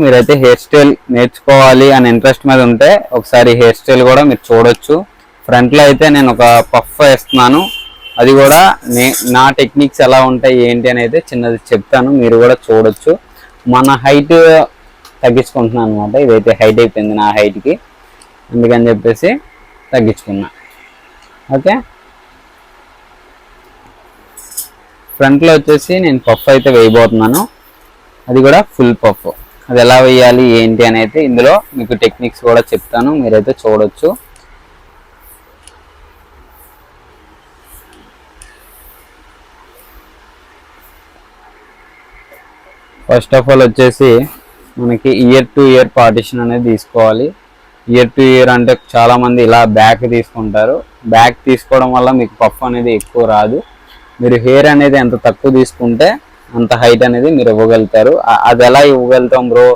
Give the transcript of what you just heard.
మీరైతే hair style నేర్చుకోవాలి అని ఇంట్రెస్ట్ మీద ఉంటే ఒకసారి హెయిర్ స్టైల్ కూడా మీరు చూడొచ్చు. ఫ్రంట్లో అయితే నేను ఒక పఫ్ వేస్తున్నాను, అది కూడా నా టెక్నిక్స్ ఎలా ఉంటాయి ఏంటి అని అయితే చిన్నది చెప్తాను, మీరు కూడా చూడొచ్చు. మన హైట్ తగ్గించుకుంటున్నాను అనమాట. ఇదైతే హైట్ అయిపోయింది నా హైట్కి, అందుకని చెప్పేసి తగ్గించుకున్నా. ఓకే, ఫ్రంట్లో వచ్చేసి నేను పఫ్ అయితే వేయబోతున్నాను, అది కూడా ఫుల్ పఫ్. అది ఎలా వేయాలి ఏంటి అని అయితే ఇందులో మీకు టెక్నిక్స్ కూడా చెప్తాను, మీరైతే చూడొచ్చు. ఫస్ట్ ఆఫ్ ఆల్ వచ్చేసి మనకి ఇయర్ టు ఇయర్ పార్టిషన్ అనేది తీసుకోవాలి. ఇయర్ టు ఇయర్ అంటే చాలామంది ఇలా బ్యాక్ తీసుకుంటారు. బ్యాక్ తీసుకోవడం వల్ల మీకు పఫ్ అనేది ఎక్కువ రాదు. మీరు హెయిర్ అనేది ఎంత తక్కువ తీసుకుంటే అంత హైట్ అనేది మీరు ఇవ్వగలుగుతారు. అది ఎలా ఇవ్వగలుగుతాం బ్రో